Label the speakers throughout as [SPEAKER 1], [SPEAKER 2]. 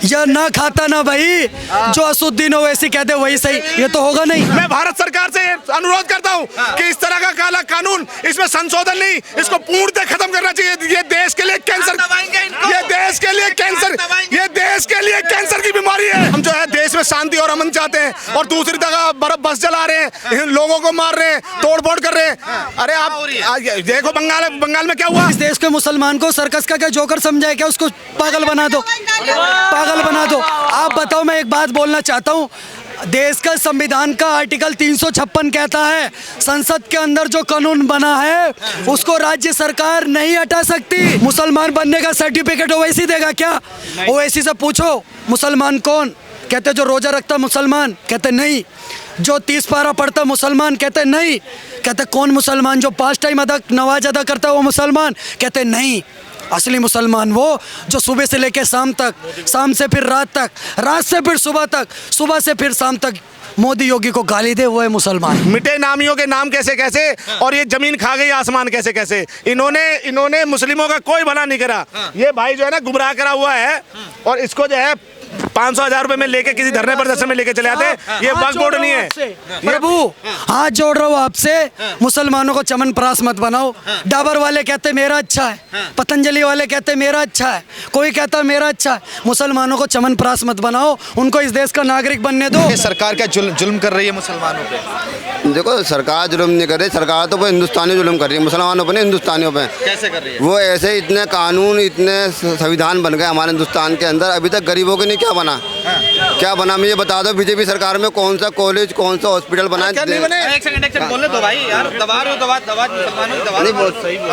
[SPEAKER 1] या ना खाता ना भाई, जो असुद्दीन ओवैसी कहते वही सही, ये तो होगा नहीं।
[SPEAKER 2] मैं भारत सरकार से अनुरोध करता हूं कि इस तरह का काला कानून, इसमें संशोधन नहीं, इसको पूर्णतः खत्म करना चाहिए। ये देश के लिए कैंसर, ये देश के लिए कैंसर, ये देश के लिए कैंसर की बीमारी है। हम जो है देश में शांति और अमन चाहते हैं, और दूसरी जगह बस जला रहे हैं, लोगों को मार रहे हैं, तोड़फोड़ कर रहे हैं। अरे आप देखो बंगाल में क्या हुआ।
[SPEAKER 1] इस देश के मुसलमान को सर्कस का क्या जोकर समझा है क्या? उसको पागल बना दो, पागल बना दो। आप बताओ, मैं एक बात बोलना चाहता हूँ, देश का संविधान का आर्टिकल 356 कहता है संसद के अंदर जो कानून बना है उसको राज्य सरकार नहीं हटा सकती। मुसलमान बनने का सर्टिफिकेट ओवैसी देगा क्या? ओवैसी से पूछो मुसलमान कौन, कहते जो रोजा रखता मुसलमान, कहते नहीं। जो 30 पारा पढ़ता मुसलमान, कहते नहीं। कहते कौन मुसलमान? जो 5 टाइम नमाज अदा करता है वो मुसलमान, कहते नहीं। असली मुसलमान वो जो सुबह से लेकर शाम तक, शाम से फिर रात तक, रात से फिर सुबह तक, सुबह से फिर शाम तक मोदी योगी को गाली दे, वो है मुसलमान।
[SPEAKER 2] मिटे नामियों के नाम कैसे कैसे, और ये जमीन खा गई आसमान कैसे कैसे। इन्होंने मुस्लिमों का कोई भला नहीं करा। ये भाई जो है ना गुमराह करा हुआ है, और इसको जो है 500,000 रुपए में लेके किसी धरने प्रदर्शन में लेके चले आते। ये वक्फ बोर्ड नहीं है।
[SPEAKER 1] प्रभु हाथ जोड़ रहा हूँ आपसे, मुसलमानों को चमन प्रास मत बनाओ। डाबर वाले कहते मेरा अच्छा है, पतंजलि वाले कहते मेरा अच्छा है, कोई कहता मेरा अच्छा है। मुसलमानों को चमन प्रास मत बनाओ, उनको इस देश का नागरिक बनने दो।
[SPEAKER 3] सरकार क्या जुल्म कर रही है मुसलमानों पे?
[SPEAKER 4] देखो, सरकार जुल्म नहीं कर रही, सरकार तो हिंदुस्तानी जुल्म कर रही है मुसलमानों पर, नहीं हिंदुस्तानियों पे।
[SPEAKER 3] कैसे कर रही है?
[SPEAKER 4] वो ऐसे इतने कानून, इतने संविधान बन गए हमारे हिंदुस्तान के अंदर, अभी तक गरीबों के लिए क्या बना? क्या बना मुझे बता दो। बीजेपी सरकार में कौन सा कॉलेज, कौन सा हॉस्पिटल बना?
[SPEAKER 3] एक सेकंड बोलने दो भाई, यार दबा रहे हो, दबा मुसलमानों की दबा।
[SPEAKER 4] नहीं बोल, सही बोल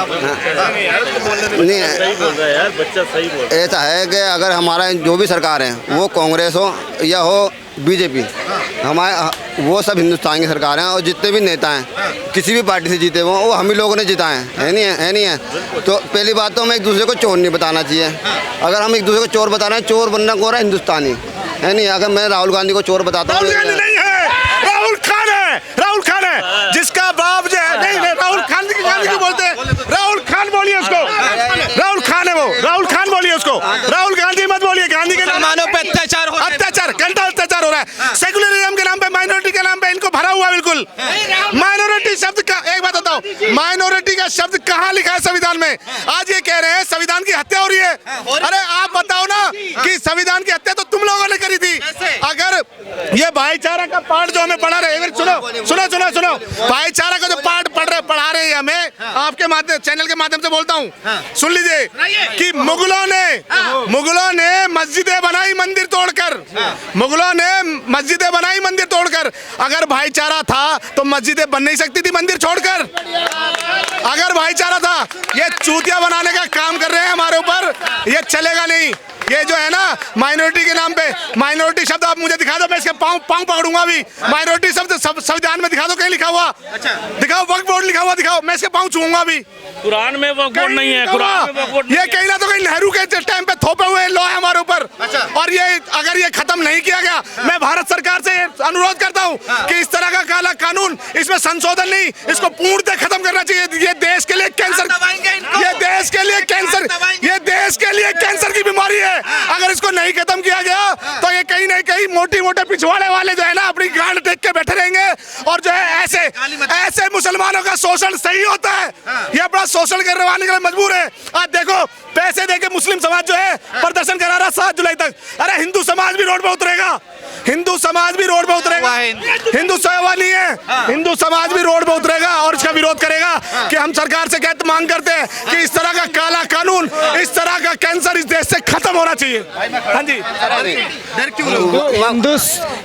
[SPEAKER 4] नहीं, ऐसा है कि अगर हमारा जो भी सरकार है वो कांग्रेस हो या हो बीजेपी, हमारे वो सब हिंदुस्तान की सरकार हैं, और जितने भी नेता हैं किसी भी पार्टी से जीते हुए वो हम ही लोगों ने जिताए हैं, है नहीं है। तो पहली बात तो हमें एक दूसरे को चोर नहीं बताना चाहिए। अगर हम एक दूसरे को चोर बता रहे हैं, चोर बनना को रहा है हिंदुस्तानी, है नहीं। अगर मैं राहुल गांधी को चोर बताता हूँ,
[SPEAKER 2] राहुल खान है, राहुल खान है जिसका बाप जो है, नहीं राहुल खान की बोलते हैं, राहुल खान बोलिए उसको, राहुल खान है वो, राहुल खान बोलिए उसको, राहुल गांधी मत बोलिए। गांधी के
[SPEAKER 3] मुसलमानों पे अत्याचार
[SPEAKER 2] घंटा अत्याचार हो रहा है। सेकुलरिज्म के नाम पे, माइनॉरिटी के नाम पे इनको भरा हुआ बिल्कुल। माइनॉरिटी शब्द का एक बात बताओ, माइनॉरिटी का शब्द कहाँ लिखा है संविधान में? आज ये कह रहे हैं संविधान की हत्या हो रही है। अरे आप बताओ ना कि संविधान की हत्या तो तुम लोगों ने करी थी। अगर ये भाईचारा का पाठ जो हमें पढ़ा रहे हैं, सुनो, भाईचारा का जो पाठ पढ़ा रहे हैं हमें, आपके माध्यम चैनल के माध्यम से बोलता हूँ, सुन लीजिए कि मुगलों ने मस्जिदें बनाई मंदिर तोड़कर, मुगलों ने मस्जिदें बनाई मंदिर तोड़कर। अगर भाईचारा था तो मस्जिदें बन नहीं सकती थी मंदिर छोड़कर। अगर भाईचारा था, ये चूतिया बनाने का काम कर रहे हैं हमारे ऊपर, ये चलेगा नहीं। ये जो है ना माइनॉरिटी के नाम पे, माइनॉरिटी शब्द आप मुझे दिखा दो, मैं इसके पाँव पकड़ूंगा अभी। माइनॉरिटी शब्द संविधान में दिखा दो, कहीं लिखा हुआ? दिखाओ, वक्फ बोर्ड लिखा हुआ दिखाओ, मैं इसके पाँव छूंगा अभी।
[SPEAKER 5] कुरान में वक्फ बोर्ड नहीं है, कुरान में वक्फ बोर्ड
[SPEAKER 2] ये कहीं ना तो कहीं नेहरू के टाइम पे थोपे हुए लॉ है हमारे ऊपर। और ये अगर ये खत्म नहीं किया गया, मैं भारत सरकार से अनुरोध करता हूँ कि इस तरह का काला कानून, इसमें संशोधन नहीं, इसको पूर्णतः खत्म करना चाहिए। ये देश के लिए कैंसर, ये देश के लिए कैंसर, ये देश के लिए कैंसर की बीमारी है। अगर इसको नहीं खत्म किया गया तो ये कहीं ना कहीं मोटे पिछवाड़े वाले जो है ना अपनी गांड टेक के बैठे रहेंगे, और जो है ऐसे मुसलमानों का शोषण सही होता है। ये अपना शोषण करवाने के लिए मजबूर है। आज देखो, पैसे देके मुस्लिम समाज जो है प्रदर्शन करा रहा 7 जुलाई तक। अरे हिंदू समाज भी रोड पे उतरेगा, हिंदू समाज भी रोड पे उतरेगा। हिंदू सेवा नहीं है, हिंदू समाज भी रोड पे उतरेगा और इसका विरोध करेगा कि हम सरकार से क्या मांग करते हैं कि इस तरह का काला कानून, इस तरह का कैंसर इस देश से खत्म होना चाहिए। हाँ जी,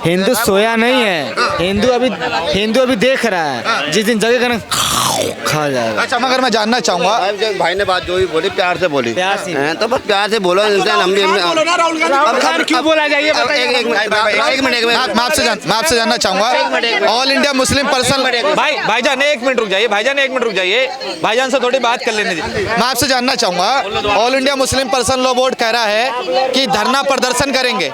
[SPEAKER 6] हिंदू सोया नहीं है, हिंदू अभी देख रहा है, जिस दिन जगह करना खा जाएगा।
[SPEAKER 3] अच्छा, मगर मैं जानना चाहूंगा,
[SPEAKER 4] भाई ने बात जो भी बोली प्यार से बोली, तो बस प्यार से बोलो। हम भी
[SPEAKER 6] क्यों बोला जाइए?
[SPEAKER 3] मैं आपसे जानना चाहूंगा, ऑल इंडिया मुस्लिम पर्सन, भाईजान एक मिनट रुक जाइए, भाईजान से थोड़ी बात कर लेने दीजिए। मैं आपसे जानना चाहूंगा, all India Muslim person law board कह रहा है कि धरना प्रदर्शन करेंगे,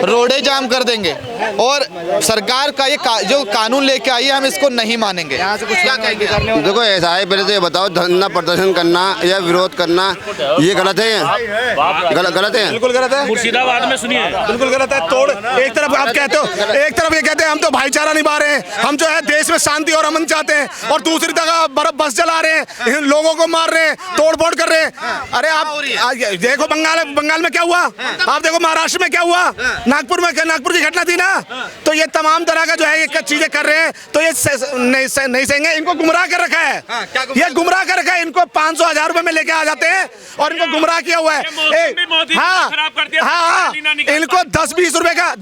[SPEAKER 3] रोडे जाम कर देंगे, और सरकार का ये जो कानून लेके आई है हम इसको नहीं मानेंगे, क्या कहेंगे?
[SPEAKER 4] देखो ऐसा है, पहले तो ये बताओ धरना प्रदर्शन करना या विरोध करना ये गलत है? गलत है,
[SPEAKER 2] बिल्कुल गलत है।
[SPEAKER 5] मुर्शिदाबाद में सुनिए,
[SPEAKER 2] बिल्कुल गलत है। तोड़ एक तरफ आप कहते हो, एक तरफ ये कहते हैं हम तो भाईचारा निभा रहे हैं, हम जो है देश में शांति और अमन चाहते हैं, और दूसरी जगह बर्फ बस जला रहे हैं, लोगों को मार रहे हैं, तोड़ फोड़ कर रहे हैं। अरे आप देखो बंगाल में क्या हुआ, आप देखो महाराष्ट्र में क्या हुआ, नागपुर की घटना थी ना। तो ये तमाम तरह का जो है ये चीजें कर रहे हैं, तो ये नहीं सहेंगे। इनको गुमराह कर रखा है, ये गुमराह कर रखा है। इनको 500,000 रुपए में लेके आ जाते हैं और इनको गुमराह किया हुआ है। हाँ, इनको 10-20 रुपए का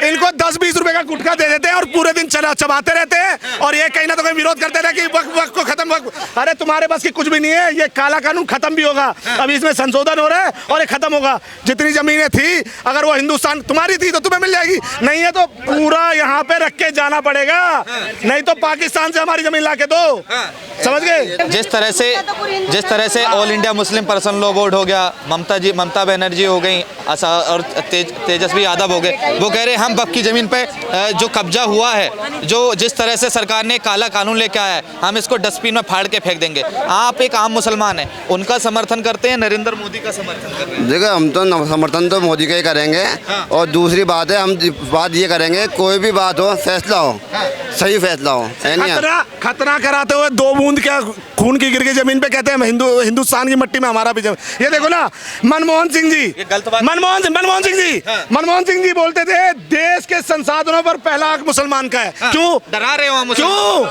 [SPEAKER 2] इनको 10-20 रुपए का गुटखा दे देते हैं और पूरे दिन चबाते रहते हैं, और ये कहीं ना तो कहीं विरोध करते रहे कि वक्त को खत्म। अरे तुम्हारे बस की कुछ भी नहीं है, ये काला कानून खत्म भी होगा। अभी इसमें संशोधन हो रहा है और ये खत्म होगा। जितनी जमीनें थी, अगर वो हिंदुस्तान तुम्हारी थी तो तुम्हें मिल जाएगी, नहीं है तो पूरा यहाँ पे रख के जाना पड़ेगा, नहीं तो पाकिस्तान से हमारी जमीन ला के दो। समझ गए?
[SPEAKER 3] जिस तरह से all India Muslim personal law board हो गया, ममता बनर्जी हो गई और तेजस्वी यादव हो गए, वो कह रहे हैं हम वक्फ की ज़मीन पे जो कब्जा हुआ है, जो जिस तरह से सरकार ने काला कानून लेके आया है, हम इसको डस्टबिन में फाड़ के फेंक देंगे। आप एक आम मुसलमान हैं, उनका समर्थन करते हैं, नरेंद्र मोदी का समर्थन कर रहे हैं?
[SPEAKER 4] देखो हम तो समर्थन तो मोदी का ही करेंगे, और दूसरी बात है हम बात ये करेंगे कोई भी बात हो, फैसला हो, सही फैसला हो।
[SPEAKER 2] खतना कराते हुए 2 बूंद क्या खून की गिर गई जमीन पे, कहते हैं हिंदुस्तान की मिट्टी में हमारा भी जमीन। ये देखो ना, मनमोहन सिंह जी बोलते थे देश के संसाधनों पर पहला हक मुसलमान का है। क्यों
[SPEAKER 3] डरा रहे हो?
[SPEAKER 2] क्यों?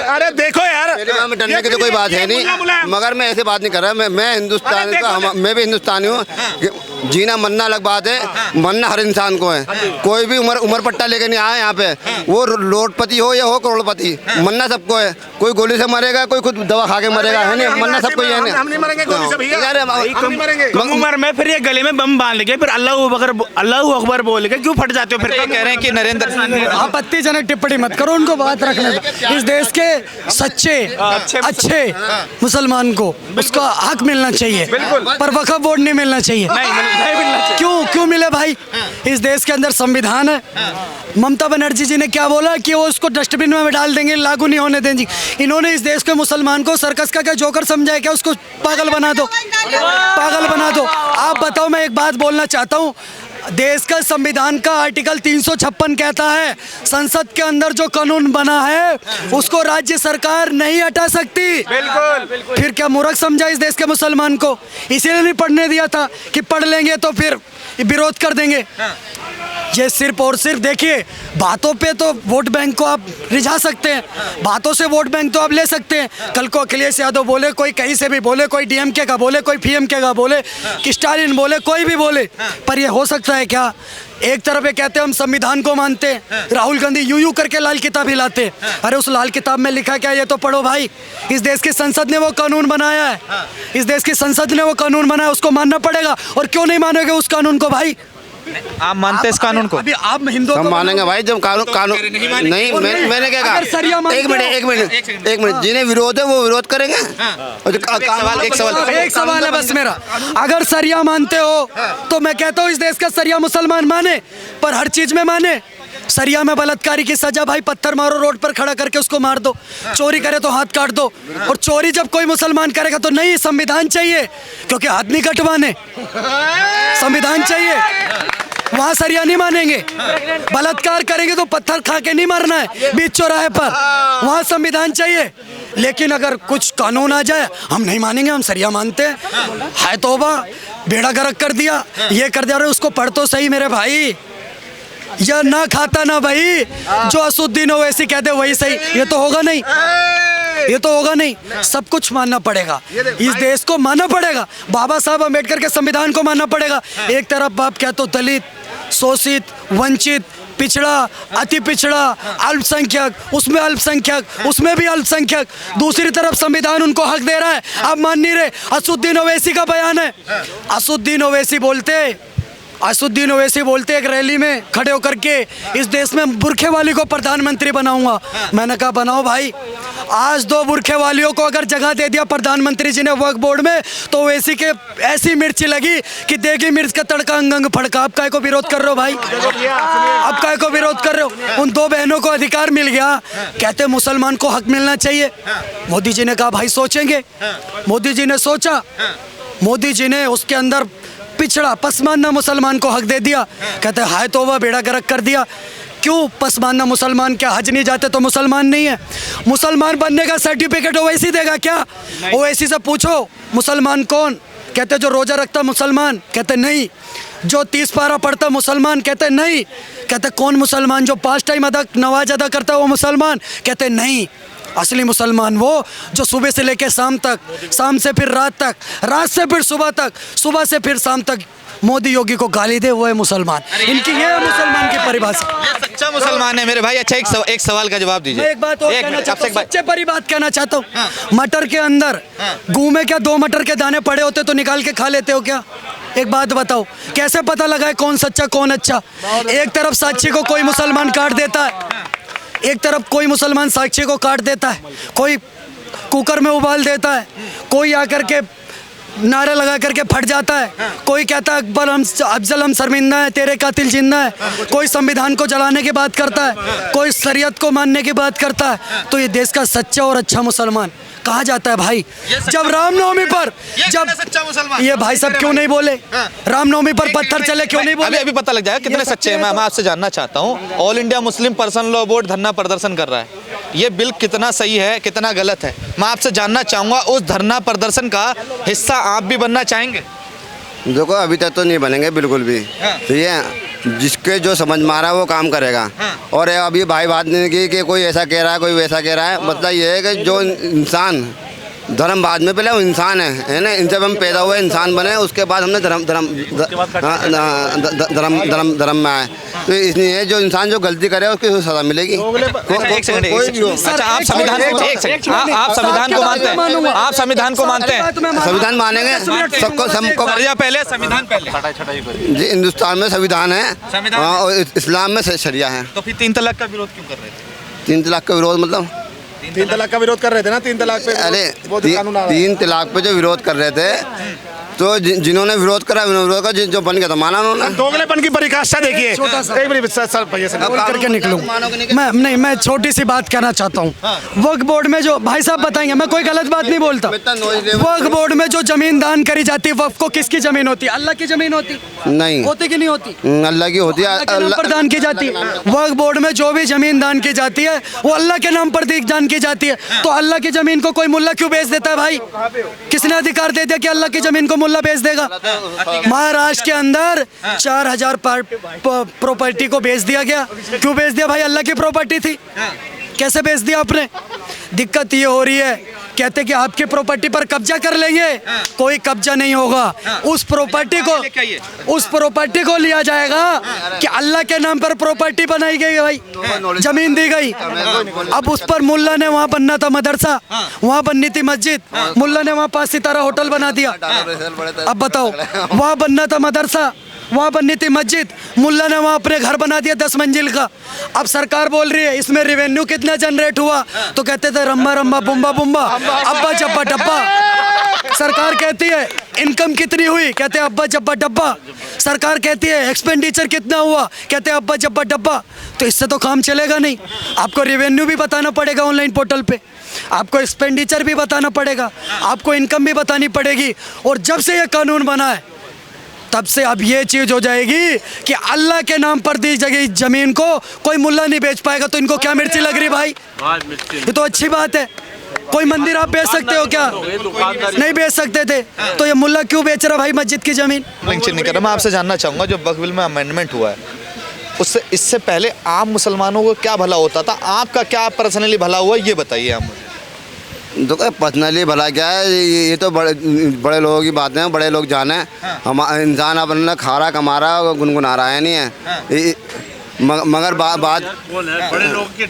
[SPEAKER 2] अरे देखो यार
[SPEAKER 4] डरने की तो कोई बात है नहीं, मगर मैं ऐसे बात नहीं कर रहा। मैं हिंदुस्तान का, मैं भी हिंदुस्तानी हूँ। जीना मरना अलग बात है, मरना हर इंसान को है। कोई भी उम्र पट्टा लेके नहीं आया यहाँ पे, वो रोडपति हो या हो करोड़पति, मरना सबको है। कोई गोली से मरेगा, कोई खुद दवा खा के मरेगा, है नहीं, मरना सबको ही है।
[SPEAKER 2] हम नहीं मरेंगे गोली से भैया, हम नहीं मरेंगे।
[SPEAKER 6] कम उम्र में फिर ये गले में बम बांध के फिर अल्लाह अकबर बोल के क्यों फट जाते हो? फिर
[SPEAKER 3] तो कह रहे हैं कि नरेंद्र,
[SPEAKER 1] आपत्तिजनक टिप्पणी मत करो, उनको बात रखने दो। इस देश के सच्चे अच्छे मुसलमान को उसका हक मिलना चाहिए, पर वक्फ बोर्ड नहीं मिलना चाहिए। क्यों मिले भाई? इस देश के अंदर संविधान है। ममता बनर्जी जी ने क्या बोला कि वो उसको डस्टबिन में डाल देंगे, लागू नहीं होने देंगे। इन्होंने इस देश के मुसलमान को सर्कस का क्या जोकर समझा है क्या? उसको पागल बना दो, पागल बना दो। आप बताओ, मैं एक बात बोलना चाहता हूँ, देश का संविधान का आर्टिकल 356 कहता है संसद के अंदर जो कानून बना है उसको राज्य सरकार नहीं हटा सकती। बिल्कुल। फिर क्या मूर्ख समझा इस देश के मुसलमान को? इसीलिए नहीं पढ़ने दिया था कि पढ़ लेंगे तो फिर विरोध कर देंगे। ये सिर्फ और सिर्फ देखिए, बातों पे तो वोट बैंक को आप रिझा सकते हैं, बातों से वोट बैंक तो आप ले सकते हैं। कल को अखिलेश यादव बोले, कोई कहीं से भी बोले, कोई डीएमके का बोले, कोई पीएमके का बोले, कि स्टालिन बोले, कोई भी बोले, पर ये हो सकता है क्या? एक तरफ ये कहते हैं हम संविधान को मानते हैं, राहुल गांधी यूं करके लाल किताब हिलाते हैं। अरे उस लाल किताब में लिखा क्या, ये तो पढ़ो भाई। इस देश की संसद ने वो कानून बनाया है, इस देश की संसद ने वो कानून बनाया, उसको मानना पड़ेगा। और क्यों नहीं मानोगे उस कानून को भाई?
[SPEAKER 3] आप मानते इस कानून को?
[SPEAKER 1] अभी आप हिंदू
[SPEAKER 4] हम मानेंगे भाई जब कानून नहीं। मैंने क्या कहा? एक मिनट, जिन्हें विरोध है वो विरोध करेंगे।
[SPEAKER 1] एक सवाल है बस मेरा, अगर सरिया मानते हो तो मैं कहता हूँ इस देश का सरिया मुसलमान माने, पर हर चीज में माने। सरिया में बलात्कारी की सजा भाई, पत्थर मारो रोड पर खड़ा करके उसको मार दो, चोरी करे तो हाथ काट दो। और चोरी जब कोई मुसलमान करेगा तो नहीं, संविधान चाहिए, क्योंकि हाथ नहीं कटवाने, संविधान चाहिए। वहाँ सरिया नहीं मानेंगे। बलात्कार करेंगे तो पत्थर खा के नहीं मरना है बीच चौराहे पर, वहाँ संविधान चाहिए। लेकिन अगर कुछ कानून आ जाए, हम नहीं मानेंगे, हम सरिया मानते हैं। हाय तौबा, बेड़ा गर्क कर दिया, ये कर दिया। अरे उसको पढ़ तो सही मेरे भाई, या ना खाता ना भाई, जो असुद्दीन ओवैसी कहते वही सही। ये तो होगा नहीं, ये तो होगा नहीं। सब कुछ मानना पड़ेगा, इस देश को मानना पड़ेगा, बाबा साहब अम्बेडकर के संविधान को मानना पड़ेगा। एक तरफ आप क्या तो दलित, शोषित, वंचित, पिछड़ा, अति पिछड़ा, अल्पसंख्यक, उसमें अल्पसंख्यक, उसमें भी अल्पसंख्यक, दूसरी तरफ संविधान उनको हक दे रहा है, आप मान नहीं रहे। असुद्दीन ओवैसी का बयान है, असुद्दीन ओवैसी बोलते एक रैली में खड़े होकर के, इस देश में बुरखे वाली को प्रधानमंत्री बनाऊंगा। मैंने कहा बनाओ भाई, आज 2 बुरखे वालियों को अगर जगह दे दिया प्रधानमंत्री जी ने वक्फ बोर्ड में, तो वैसी के ऐसी मिर्ची लगी कि देगी मिर्च का तड़का अंग अंग फड़का। आप काय को विरोध कर रहे हो भाई? आप काय को विरोध कर रहे हो? उन 2 बहनों को अधिकार मिल गया, कहते मुसलमान को हक मिलना चाहिए। मोदी जी ने कहा भाई सोचेंगे। मोदी जी ने सोचा, मोदी जी ने उसके अंदर पिछड़ा पसमानदा मुसलमान को हक दे दिया। कहते हाय तौबा, बेड़ा गर्क कर दिया। क्यों पसमानदा मुसलमान? क्या हज नहीं जाते तो मुसलमान नहीं है? मुसलमान बनने का सर्टिफिकेट ओवैसी देगा क्या? ओवैसी से पूछो मुसलमान कौन? कहते जो रोजा रखता मुसलमान? कहते नहीं। जो 30 पारा पढ़ता मुसलमान? कहते नहीं। कहते कौन मुसलमान? जो 5 टाइम नमाज अदा करता है वो मुसलमान? कहते नहीं। असली मुसलमान वो जो सुबह से लेकर शाम तक, शाम से फिर रात तक, रात से फिर सुबह तक, सुबह से फिर शाम तक मोदी योगी को गाली दे, वो है मुसलमान। इनकी ये है मुसलमान की परिभाषा।
[SPEAKER 3] ये सच्चा मुसलमान है मेरे भाई। अच्छा एक सवाल का जवाब दीजिए।
[SPEAKER 1] मैं एक बात और कहना चाहता हूँ, सच्चे परी बात कहना चाहता हूँ। मटर के अंदर गू में क्या 2 मटर के दाने पड़े होते तो निकाल के खा लेते हो क्या? एक बात बताओ, कैसे पता लगाए कौन सच्चा कौन अच्छा? एक तरफ साक्षी को कोई मुसलमान काट देता है, एक तरफ कोई मुसलमान साक्षी को काट देता है, कोई कुकर में उबाल देता है, कोई आकर के नारा लगा करके फट जाता है, कोई कहता है अफजल हम शर्मिंदा है, तेरे कातिल जिंदा है, कोई संविधान को जलाने की बात करता है, कोई शरीयत को मानने की बात करता है। तो ये देश का सच्चा और अच्छा मुसलमान कहा जाता है भाई। जब रामनवमी पर जब
[SPEAKER 3] सच्चा मुसलमान
[SPEAKER 1] ये भाई सब क्यों नहीं बोले? रामनवमी पर पत्थर चले क्यों नहीं बोले?
[SPEAKER 3] अभी पता लग जाएगा कितने सच्चे हैं। मैं आपसे जानना चाहता हूँ, all India Muslim personal law board धरना प्रदर्शन कर रहा है, ये बिल कितना सही है कितना गलत है? मैं आपसे जानना चाहूँगा, उस धरना प्रदर्शन का हिस्सा आप भी बनना चाहेंगे?
[SPEAKER 4] देखो अभी तक तो नहीं बनेंगे बिल्कुल भी। ठीक है, जिसके जो समझ में आ रहा है वो काम करेगा। और अभी भाई बात नहीं की कि कोई ऐसा कह रहा है कोई वैसा कह रहा है। मतलब ये है कि जो इंसान धर्म बाद में, पहले वो इंसान है ना। इनसे हम पैदा हुए इंसान बने, उसके बाद हमने धर्म में आए। तो इसलिए जो इंसान जो गलती करे उसकी सजा मिलेगी।
[SPEAKER 3] एक सेकंड। अच्छा, आप संविधान आप संविधान को मानते हैं? आप संविधान को मानते हैं?
[SPEAKER 4] संविधान मानेंगे सबको
[SPEAKER 3] पहले संविधान पहले
[SPEAKER 4] जी। हिंदुस्तान में संविधान है और इस्लाम में शरिया है।
[SPEAKER 3] तो फिर 3 तलाक का विरोध क्यों कर रहे थे?
[SPEAKER 4] 3 तलाक का विरोध मतलब
[SPEAKER 2] 3 तलाक का विरोध कर रहे थे ना। 3 तलाक पे
[SPEAKER 4] अरे 3 तलाक पे जो विरोध कर रहे थे, तो जिन्होंने विरोध करा जो बन गया तो माना उन्होंने।
[SPEAKER 2] दोगलेपन की परिभाषा देखिए। एक मिनट सर
[SPEAKER 1] बोल करके निकलूं मैं छोटी सी बात कहना चाहता हूँ। वक्फ बोर्ड में जो भाई साहब बताएंगे, मैं कोई गलत बात नहीं बोलता। वक्फ बोर्ड में जो जमीन दान करी जाती है, वक्फ को किसकी जमीन होती है? अल्लाह की जमीन होती?
[SPEAKER 4] नहीं
[SPEAKER 1] होती कि नहीं होती?
[SPEAKER 4] अल्लाह की होती है।
[SPEAKER 1] अल्लाह के नाम पर दान की जाती है। वक्फ बोर्ड में जो भी जमीन दान की जाती है वो अल्लाह के नाम पर दान की जाती है। तो अल्लाह की जमीन को कोई मुल्ला क्यों बेच देता है भाई? किसने अधिकार दे दिया कि अल्लाह की जमीन को मुल्ला बेच देगा? महाराष्ट्र के अंदर 4000 प्रॉपर्टी को बेच दिया गया। क्यों बेच दिया भाई? अल्लाह की प्रॉपर्टी थी। कैसे बेच दिया आपने? दिक्कत ये हो रही है, कहते कि आपकी प्रॉपर्टी पर कब्जा कर लेंगे, कोई कब्जा नहीं होगा। उस प्रॉपर्टी को लिया जाएगा कि अल्लाह के नाम पर प्रॉपर्टी बनाई गई भाई, जमीन दी गई। अब उस पर मुल्ला ने वहाँ बनना था मदरसा, वहाँ बननी थी मस्जिद, मुल्ला ने वहाँ 5 सितारा होटल बना दिया। अब बताओ, वहाँ बनना था मदरसा, वहाँ बननी थी मस्जिद, मुल्ला ने वहाँ अपने घर बना दिया 10 मंजिल का। अब सरकार बोल रही है इसमें रेवेन्यू कितना जनरेट हुआ, तो कहते थे रम्बा रम्बा बुम्बा बुम्बा, अब्बा जब्बा डब्बा। सरकार कहती है इनकम कितनी हुई, कहते हैं अब्बा जब्बा डब्बा। सरकार कहती है एक्सपेंडिचर कितना हुआ, कहते हैं अब्बा जब्बा डब्बा। तो इससे तो काम चलेगा नहीं। आपको रेवेन्यू भी बताना पड़ेगा ऑनलाइन पोर्टल पे, आपको एक्सपेंडिचर भी बताना पड़ेगा, आपको इनकम भी बतानी पड़ेगी। और जब से ये कानून बना है तब से अब ये चीज हो जाएगी कि अल्लाह के नाम पर दी गई जमीन को कोई मुल्ला नहीं बेच पाएगा। तो इनको क्या मिर्ची लग रही भाई? ये तो अच्छी बात है। कोई मंदिर आप बेच सकते हो क्या? नहीं बेच सकते थे, तो ये मुल्ला क्यों बेच रहा भाई मस्जिद की जमीन?
[SPEAKER 3] नहीं कर रहा। मैं आपसे जानना चाहूँगा, जो वक्फ बिल में अमेंडमेंट हुआ है उससे इससे पहले आम मुसलमानों को क्या भला होता था? आपका क्या पर्सनली भला हुआ ये बताइए आप मुझे।
[SPEAKER 4] तो पर्सनली भला क्या है, ये तो बड़े लोगों की बातें हैं, बड़े लोग जाने। हम इंसान अपना खा रहा कमा रहा गुनगुना रहा है नहीं है। मगर बात
[SPEAKER 5] बड़े लोग के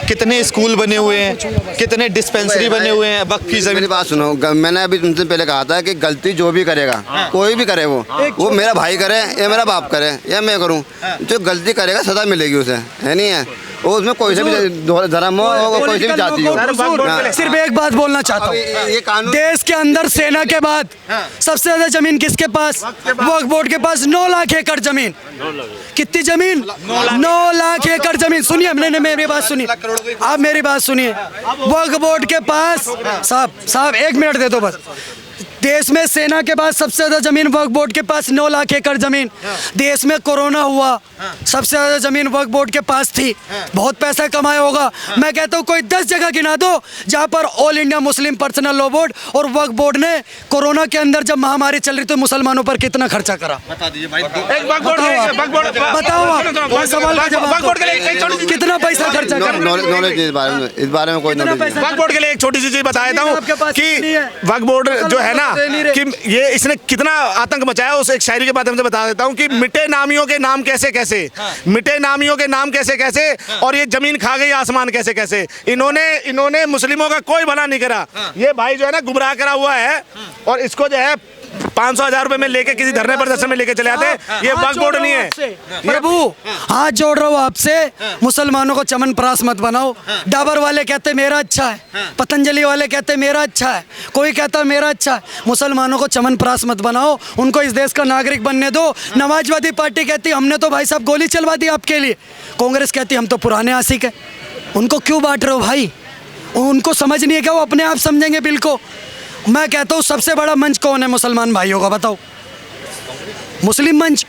[SPEAKER 3] कितने स्कूल बने हुए हैं, कितने डिस्पेंसरी बने हुए हैं वक्फ की जमीन।
[SPEAKER 4] मेरी बात सुनो, मैंने अभी तुमसे पहले कहा था कि गलती जो भी करेगा, कोई भी करे, वो मेरा भाई करे या मेरा बाप करे या मैं करूं, जो गलती करेगा सजा मिलेगी उसे, है नहीं है। वो उसमें कोई से भी धर्म हो, कोई से भी जाति हो। हाँ।
[SPEAKER 1] सिर्फ एक बात बोलना चाहता हूँ,
[SPEAKER 4] ये कानून
[SPEAKER 1] देश के अंदर सेना के बाद सबसे ज्यादा जमीन किसके पास? वक्फ बोर्ड के पास 9 लाख एकड़ जमीन। कितनी जमीन? 9 लाख एकड़ जमीन। सुनिए, मैंने मेरी बात सुनिए, आप मेरी बात सुनिए। वक्फ बोर्ड के पास, साहब 1 मिनट दे दो बस। देश में सेना के बाद सबसे ज्यादा जमीन वक्फ बोर्ड के पास 9 लाख एकड़ जमीन। देश में कोरोना हुआ, सबसे ज्यादा जमीन वक्फ बोर्ड के पास थी। बहुत पैसा कमाया होगा। मैं कहता हूँ कोई 10 जगह गिना दो जहाँ पर all India Muslim personal law board और वक्फ बोर्ड ने कोरोना के अंदर जब महामारी चल रही तो मुसलमानों पर कितना खर्चा करा। बताओ आप, सवाल का जवाब। कितना पैसा खर्चा करा?
[SPEAKER 4] नॉलेज इस बारे में कोई नॉलेज नहीं।
[SPEAKER 2] वक्फ बोर्ड के लिए एक छोटी सी चीज बता देता हूँ कि वक्फ बोर्ड जो है ना, कि ये इसने कितना आतंक मचाया, उस एक शायरी के माध्यम से बता देता हूँ कि मिटे नामियों के नाम कैसे कैसे, मिटे नामियों के नाम कैसे कैसे, और ये जमीन खा गई आसमान कैसे कैसे। इन्होंने मुस्लिमों का कोई भला नहीं करा। ये भाई जो है ना गुमराह करा हुआ है, और इसको जो है 500,000 रुपए में लेके किसी धरने प्रदर्शन में लेके चले आते। ये वक्फ बोर्ड नहीं है।
[SPEAKER 1] प्रभु हाथ जोड़ रहा हूँ आपसे, मुसलमानों को चमन प्रास मत बनाओ। डाबर वाले कहते मेरा अच्छा है, पतंजलि वाले कहते मेरा अच्छा है, कोई कहता मेरा अच्छा है। मुसलमानों को चमन प्रास मत बनाओ, उनको इस देश का नागरिक बनने दो। समाजवादी पार्टी कहती हमने तो भाई साहब गोली चलवा दी आपके लिए। कांग्रेस कहती हम तो पुराने आशिक है। उनको क्यों बांट रहे हो भाई? उनको समझ नहीं है क्या? वो अपने आप समझेंगे बिल को। मैं कहता हूँ सबसे बड़ा मंच कौन है मुसलमान भाइयों का? बताओ। मुस्लिम मंच,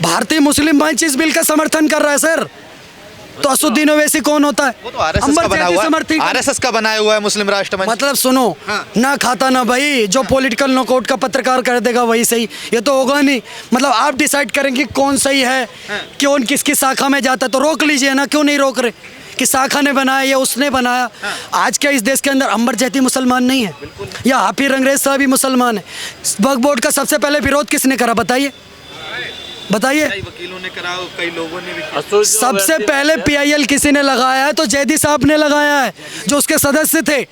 [SPEAKER 1] भारतीय मुस्लिम मंच इस बिल का समर्थन कर रहा है सर। तो असुद्दीन ओवैसी कौन होता है?
[SPEAKER 3] वो तो आरएसएस का बना हुआ है, आरएसएस का बनाया हुआ है मुस्लिम राष्ट्र मंच।
[SPEAKER 1] मतलब सुनो, ना खाता ना भाई, जो पॉलिटिकल नॉकआउट का पत्रकार कर देगा वही सही। ये तो होगा नहीं। मतलब आप डिसाइड करेंगे कौन सही है, कौन किसकी शाखा में जाता है, तो रोक लीजिए ना। क्यों नहीं रोक रहे कि शाखा ने बनाया या उसने बनाया? आज क्या इस देश के अंदर अंबर जैती मुसलमान नहीं है, या हाफिज रंगरेज साहब ही मुसलमान है? वक्फ बोर्ड का सबसे पहले विरोध किसने करा? बताइए बताइए।
[SPEAKER 3] वकीलों ने करा, कई लोगों ने भी।
[SPEAKER 1] सबसे पहले PIL किसी ने लगाया है तो जैदी साहब ने लगाया है, जो उसके सदस्य थे।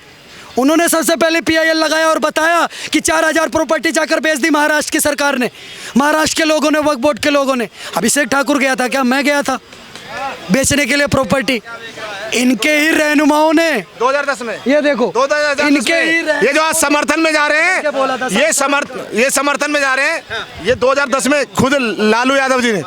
[SPEAKER 1] उन्होंने सबसे पहले PIL लगाया और बताया कि 4000 प्रॉपर्टी जाकर बेच दी महाराष्ट्र की सरकार ने, महाराष्ट्र के लोगों ने, वक्फ बोर्ड के लोगों ने। अभिषेक ठाकुर गया था क्या? मैं गया था बेचने के लिए प्रॉपर्टी। इनके ही रहनुमाओं ने
[SPEAKER 2] 2010 में,
[SPEAKER 1] ये देखो,
[SPEAKER 2] 2010
[SPEAKER 1] इनके ही
[SPEAKER 2] ये जो आज समर्थन में जा रहे हैं, ये समर्थन में जा रहे हैं, ये 2010 में खुद लालू यादव जी ने